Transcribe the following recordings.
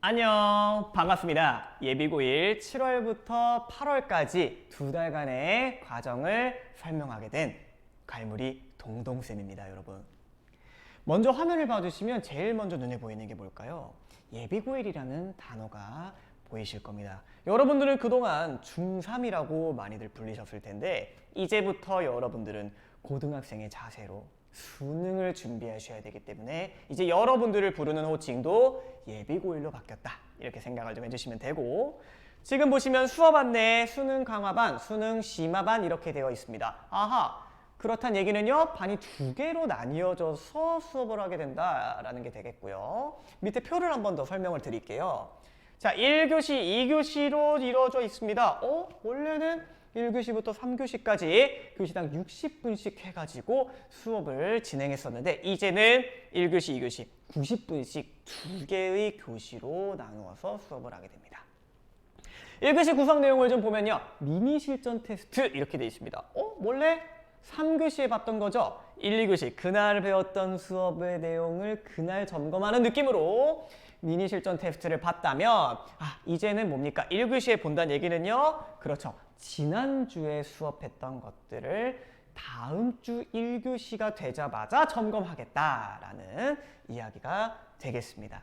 안녕, 반갑습니다. 예비고1 7월부터 8월까지 두 달간의 과정을 설명하게 된 갈무리 동동쌤입니다, 여러분. 먼저 화면을 봐주시면 제일 먼저 눈에 보이는 게 뭘까요? 예비고1이라는 단어가 보이실 겁니다. 여러분들은 그동안 중3이라고 많이들 불리셨을 텐데 이제부터 여러분들은 고등학생의 자세로 수능을 준비하셔야 되기 때문에 이제 여러분들을 부르는 호칭도 예비고1로 바뀌었다, 이렇게 생각을 좀 해주시면 되고, 지금 보시면 수업 안내에 수능 강화반, 수능 심화반 이렇게 되어 있습니다. 아하, 그렇단 얘기는요, 반이 두 개로 나뉘어져서 수업을 하게 된다라는 게 되겠고요. 밑에 표를 한 번 더 설명을 드릴게요. 자, 1교시, 2교시로 이루어져 있습니다. 원래는 1교시부터 3교시까지 교시당 60분씩 해가지고 수업을 진행했었는데 이제는 1교시, 2교시 90분씩 두 개의 교시로 나누어서 수업을 하게 됩니다. 1교시 구성 내용을 좀 보면요, 미니 실전 테스트 이렇게 되어 있습니다. 원래 3교시에 봤던 거죠. 1, 2교시 그날 배웠던 수업의 내용을 그날 점검하는 느낌으로 미니 실전 테스트를 봤다면, 이제는 뭡니까? 1교시에 본다는 얘기는요, 그렇죠, 지난주에 수업했던 것들을 다음 주 1교시가 되자마자 점검하겠다라는 이야기가 되겠습니다.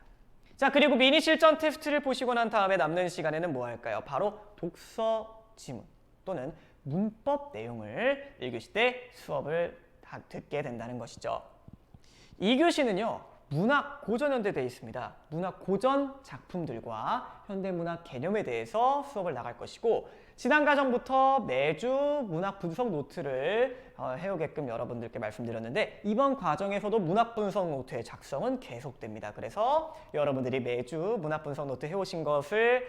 자, 그리고 미니 실전 테스트를 보시고 난 다음에 남는 시간에는 뭐 할까요? 바로 독서 지문 또는 문법 내용을 1교시 때 수업을 다 듣게 된다는 것이죠. 2교시는요, 문학 고전현대 되어 있습니다. 문학 고전 작품들과 현대문학 개념에 대해서 수업을 나갈 것이고, 지난 과정부터 매주 문학 분석 노트를 해오게끔 여러분들께 말씀드렸는데 이번 과정에서도 문학 분석 노트의 작성은 계속됩니다. 그래서 여러분들이 매주 문학 분석 노트 해오신 것을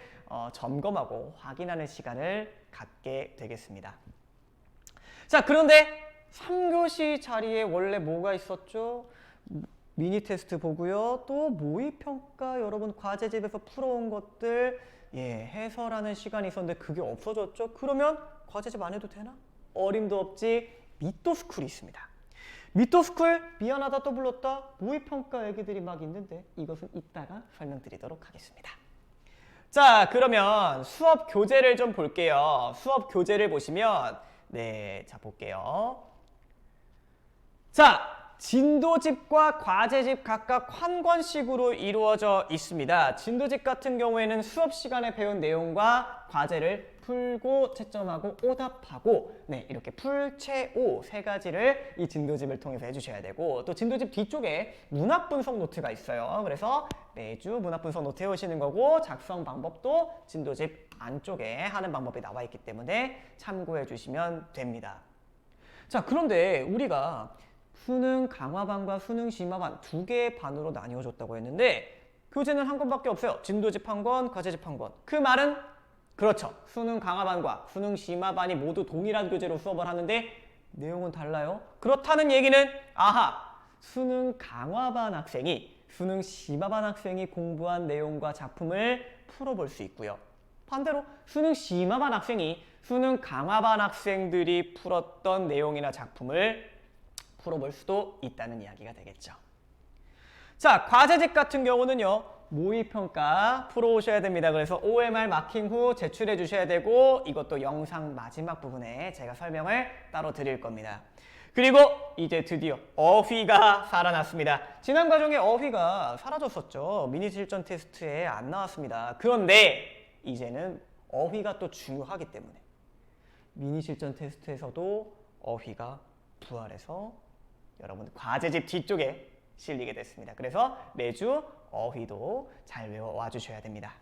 점검하고 확인하는 시간을 갖게 되겠습니다. 자, 그런데 3교시 자리에 원래 뭐가 있었죠? 미니 테스트 보고요. 또 모의평가, 여러분 과제집에서 풀어온 것들 해설하는 시간이 있었는데 그게 없어졌죠? 그러면 과제집 안 해도 되나? 어림도 없지. 미토스쿨이 있습니다. 미토스쿨, 미안하다 또 불렀다, 모의평가 얘기들이 막 있는데 이것은 이따가 설명드리도록 하겠습니다. 자, 그러면 수업 교재를 좀 볼게요. 수업 교재를 보시면 자, 볼게요. 자, 진도집과 과제집 각각 한 권씩으로 이루어져 있습니다. 진도집 같은 경우에는 수업 시간에 배운 내용과 과제를 풀고 채점하고 오답하고 이렇게 풀, 채, 오 세 가지를 이 진도집을 통해서 해주셔야 되고, 또 진도집 뒤쪽에 문학 분석 노트가 있어요. 그래서 매주 문학 분석 노트 해오시는 거고, 작성 방법도 진도집 안쪽에 하는 방법이 나와 있기 때문에 참고해 주시면 됩니다. 자, 그런데 우리가 수능 강화반과 수능 심화반 두 개의 반으로 나뉘어졌다고 했는데 교재는 한 권밖에 없어요. 진도집 한 권, 과제집 한 권. 그 말은 그렇죠, 수능 강화반과 수능 심화반이 모두 동일한 교재로 수업을 하는데 내용은 달라요. 그렇다는 얘기는 수능 강화반 학생이 수능 심화반 학생이 공부한 내용과 작품을 풀어볼 수 있고요. 반대로 수능 심화반 학생이 수능 강화반 학생들이 풀었던 내용이나 작품을 풀어볼 수도 있다는 이야기가 되겠죠. 자, 과제집 같은 경우는요, 모의평가 풀어오셔야 됩니다. 그래서 OMR 마킹 후 제출해 주셔야 되고, 이것도 영상 마지막 부분에 제가 설명을 따로 드릴 겁니다. 그리고 이제 드디어 어휘가 살아났습니다. 지난 과정에 어휘가 사라졌었죠. 미니 실전 테스트에 안 나왔습니다. 그런데 이제는 어휘가 또 중요하기 때문에 미니 실전 테스트에서도 어휘가 부활해서 여러분 과제집 뒤쪽에 실리게 됐습니다. 그래서 매주 어휘도 잘 외워와 주셔야 됩니다.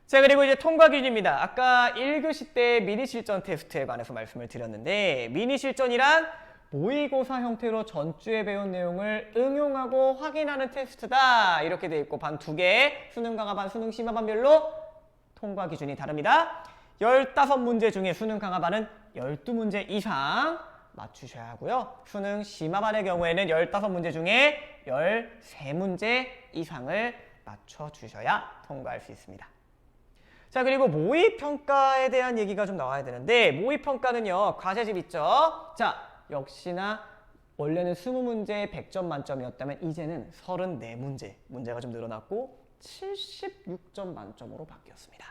자, 그리고 이제 통과 기준입니다. 아까 1교시 때 미니 실전 테스트에 관해서 말씀을 드렸는데, 미니 실전이란 모의고사 형태로 전주에 배운 내용을 응용하고 확인하는 테스트다, 이렇게 돼 있고, 반 두 개, 수능 강화반, 수능 심화반별로 통과 기준이 다릅니다. 15문제 중에 수능 강화반은 12문제 이상 맞추셔야 하고요. 수능 심화반의 경우에는 15문제 중에 13문제 이상을 맞춰주셔야 통과할 수 있습니다. 자, 그리고 모의평가에 대한 얘기가 좀 나와야 되는데, 모의평가는요, 과제집 있죠? 자, 역시나 원래는 20문제 100점 만점이었다면 이제는 34문제 문제가 좀 늘어났고, 76점 만점으로 바뀌었습니다.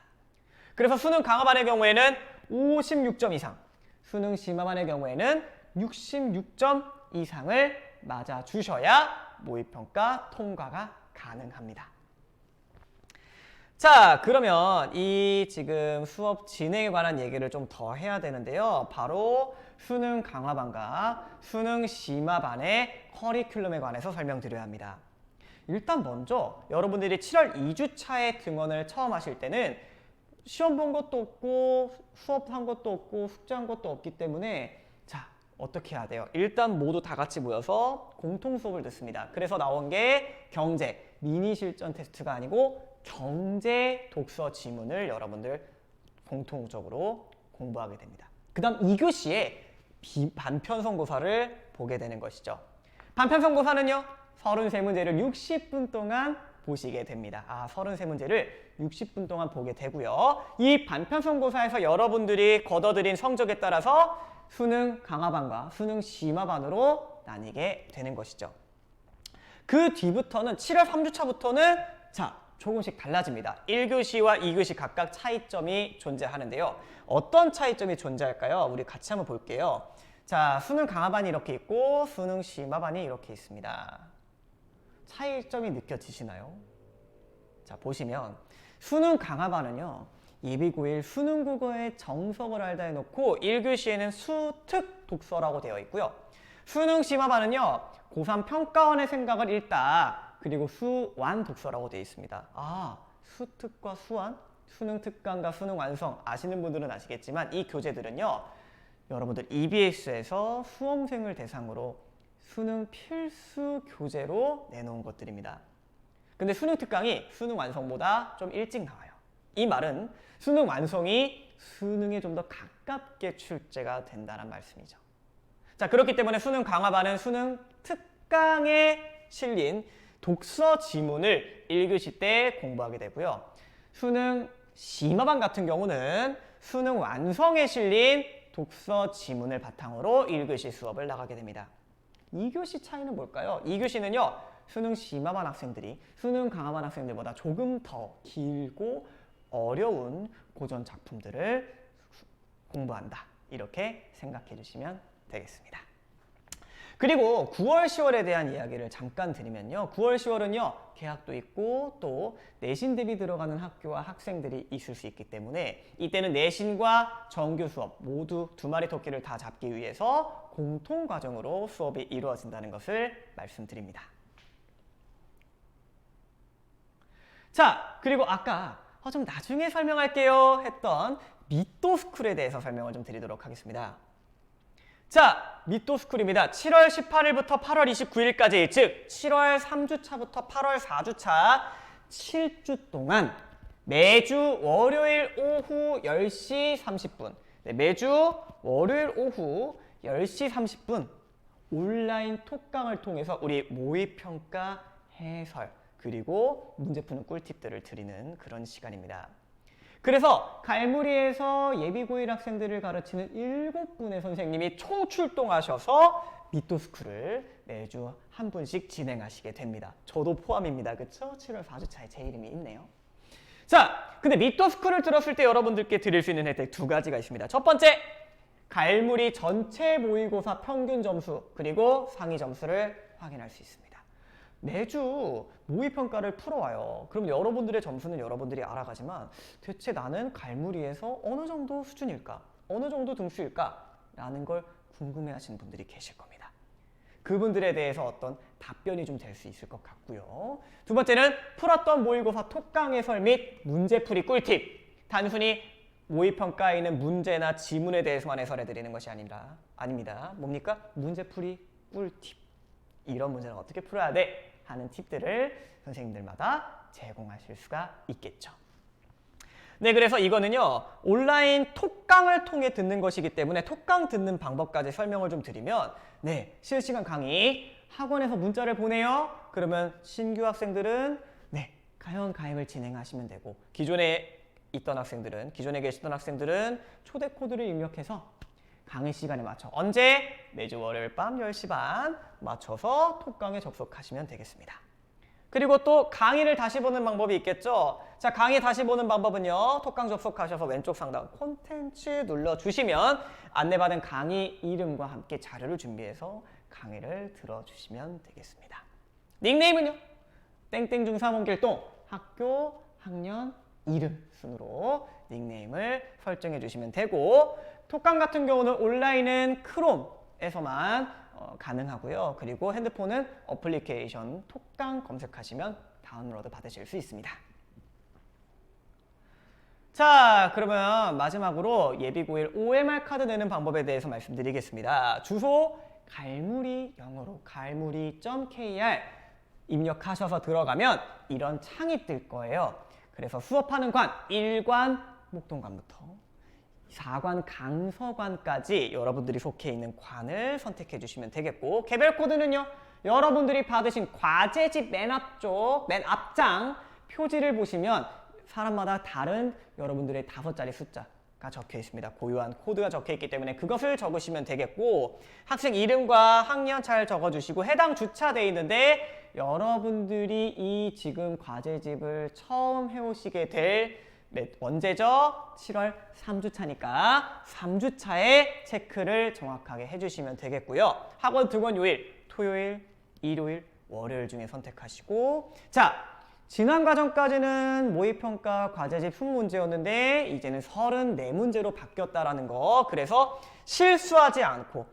그래서 수능 강화반의 경우에는 56점 이상, 수능 심화반의 경우에는 66점 이상을 맞아주셔야 모의평가 통과가 가능합니다. 자, 그러면 이 지금 수업 진행에 관한 얘기를 좀 더 해야 되는데요. 바로 수능 강화반과 수능 심화반의 커리큘럼에 관해서 설명드려야 합니다. 일단 먼저 여러분들이 7월 2주차에 등원을 처음 하실 때는 시험 본 것도 없고 수업한 것도 없고 숙제한 것도 없기 때문에 자, 어떻게 해야 돼요? 일단 모두 다 같이 모여서 공통 수업을 듣습니다. 그래서 나온 게 경제, 미니 실전 테스트가 아니고 경제 독서 지문을 여러분들 공통적으로 공부하게 됩니다. 그 다음 2교시에 반편성고사를 보게 되는 것이죠. 반편성고사는요, 33문제를 60분 동안 보시게 됩니다. 33문제를 60분 동안 보게 되고요. 이 반편성고사에서 여러분들이 거둬들인 성적에 따라서 수능 강화반과 수능 심화반으로 나뉘게 되는 것이죠. 그 뒤부터는 7월 3주차부터는 자, 조금씩 달라집니다. 1교시와 2교시 각각 차이점이 존재하는데요. 어떤 차이점이 존재할까요? 우리 같이 한번 볼게요. 자, 수능 강화반이 이렇게 있고 수능 심화반이 이렇게 있습니다. 차이점이 느껴지시나요? 자, 보시면 수능 강화반은요, 예비고일 수능 국어의 정석을 알다 해놓고 1교시에는 수특 독서라고 되어 있고요. 수능 심화반은요, 고3 평가원의 생각을 읽다 그리고 수완 독서라고 되어 있습니다. 수특과 수완, 수능 특강과 수능 완성 아시는 분들은 아시겠지만 이 교재들은요, 여러분들 EBS에서 수험생을 대상으로 수능 필수 교재로 내놓은 것들입니다. 근데 수능 특강이 수능 완성보다 좀 일찍 나와요. 이 말은 수능 완성이 수능에 좀 더 가깝게 출제가 된다는 말씀이죠. 자, 그렇기 때문에 수능 강화반은 수능 특강에 실린 독서 지문을 1교시 때 공부하게 되고요. 수능 심화반 같은 경우는 수능 완성에 실린 독서 지문을 바탕으로 1교시 수업을 나가게 됩니다. 2교시 차이는 뭘까요? 2교시는요, 수능 심화반 학생들이 수능 강화반 학생들보다 조금 더 길고 어려운 고전 작품들을 공부한다. 이렇게 생각해 주시면 되겠습니다. 그리고 9월, 10월에 대한 이야기를 잠깐 드리면요. 9월, 10월은요. 개학도 있고 또 내신 대비 들어가는 학교와 학생들이 있을 수 있기 때문에 이때는 내신과 정규 수업 모두 두 마리 토끼를 다 잡기 위해서 공통 과정으로 수업이 이루어진다는 것을 말씀드립니다. 자, 그리고 아까 좀 나중에 설명할게요 했던 미또스쿨에 대해서 설명을 좀 드리도록 하겠습니다. 자, 미또스쿨입니다. 7월 18일부터 8월 29일까지, 즉 7월 3주차부터 8월 4주차 7주 동안 매주 월요일 오후 10시 30분 매주 월요일 오후 10시 30분 온라인 톡강을 통해서 우리 모의평가 해설 그리고 문제 푸는 꿀팁들을 드리는 그런 시간입니다. 그래서 갈무리에서 예비고1 학생들을 가르치는 7분의 선생님이 총출동하셔서 미또스쿨을 매주 한 분씩 진행하시게 됩니다. 저도 포함입니다. 그쵸? 7월 4주차에 제 이름이 있네요. 자, 근데 미또스쿨을 들었을 때 여러분들께 드릴 수 있는 혜택 두 가지가 있습니다. 첫 번째, 갈무리 전체 모의고사 평균 점수 그리고 상위 점수를 확인할 수 있습니다. 매주 모의평가를 풀어와요. 그럼 여러분들의 점수는 여러분들이 알아가지만 대체 나는 갈무리에서 어느 정도 수준일까? 어느 정도 등수일까? 라는 걸 궁금해하시는 분들이 계실 겁니다. 그분들에 대해서 어떤 답변이 좀 될 수 있을 것 같고요. 두 번째는 풀었던 모의고사 톡강 해설 및 문제풀이 꿀팁. 단순히 모의평가에 있는 문제나 지문에 대해서만 해설해드리는 것이 아닙니다. 뭡니까? 문제풀이 꿀팁. 이런 문제는 어떻게 풀어야 돼? 하는 팁들을 선생님들마다 제공하실 수가 있겠죠. 네, 그래서 이거는요, 온라인 톡강을 통해 듣는 것이기 때문에 톡강 듣는 방법까지 설명을 좀 드리면, 네, 실시간 강의, 학원에서 문자를 보내요. 그러면 신규 학생들은, 네, 가연 가입을 진행하시면 되고, 기존에 계시던 학생들은 초대 코드를 입력해서 강의 시간에 맞춰 언제? 매주 월요일 밤 10시 반 맞춰서 톡강에 접속하시면 되겠습니다. 그리고 또 강의를 다시 보는 방법이 있겠죠. 자, 강의 다시 보는 방법은요. 톡강 접속하셔서 왼쪽 상단 콘텐츠 눌러주시면 안내받은 강의 이름과 함께 자료를 준비해서 강의를 들어주시면 되겠습니다. 닉네임은요. 땡땡중3원길동 학교, 학년, 이름 순으로 닉네임을 설정해 주시면 되고 톡강 같은 경우는 온라인은 크롬에서만 가능하고요. 그리고 핸드폰은 어플리케이션 톡강 검색하시면 다운로드 받으실 수 있습니다. 자, 그러면 마지막으로 예비고1 OMR 카드 내는 방법에 대해서 말씀드리겠습니다. 주소 갈무리 영어로 갈무리.kr 입력하셔서 들어가면 이런 창이 뜰 거예요. 그래서 수업하는 관 1관 목동관부터 4관 강서관까지 여러분들이 속해 있는 관을 선택해 주시면 되겠고 개별 코드는요. 여러분들이 받으신 과제집 맨 앞쪽, 맨 앞장 표지를 보시면 사람마다 다른 여러분들의 5자리 숫자가 적혀 있습니다. 고유한 코드가 적혀 있기 때문에 그것을 적으시면 되겠고 학생 이름과 학년 잘 적어주시고 해당 주차되어 있는데 여러분들이 이 지금 과제집을 처음 해오시게 될 언제죠? 7월 3주차니까 3주차에 체크를 정확하게 해주시면 되겠고요. 학원 등원 요일, 토요일, 일요일, 월요일 중에 선택하시고 자, 지난 과정까지는 모의평가 과제집 20문제였는데 이제는 34문제로 바뀌었다라는 거. 그래서 실수하지 않고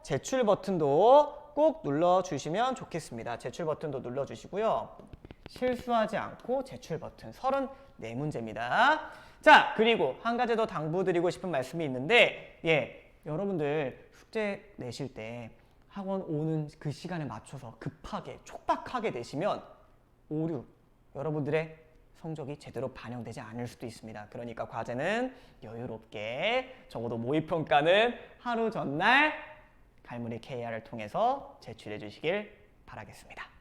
제출 버튼도 꼭 눌러주시면 좋겠습니다. 제출 버튼도 눌러주시고요. 실수하지 않고 제출 버튼 34문제입니다. 자, 그리고 한 가지 더 당부드리고 싶은 말씀이 있는데 여러분들 숙제 내실 때 학원 오는 그 시간에 맞춰서 급하게 촉박하게 내시면 오류, 여러분들의 성적이 제대로 반영되지 않을 수도 있습니다. 그러니까 과제는 여유롭게 적어도 모의평가는 하루 전날 갈무리 KR을 통해서 제출해 주시길 바라겠습니다.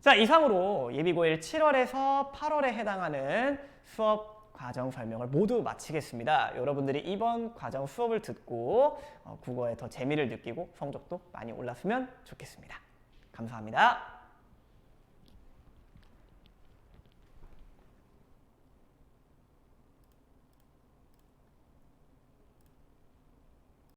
자, 이상으로 예비고1 7월에서 8월에 해당하는 수업 과정 설명을 모두 마치겠습니다. 여러분들이 이번 과정 수업을 듣고 국어에 더 재미를 느끼고 성적도 많이 올랐으면 좋겠습니다. 감사합니다.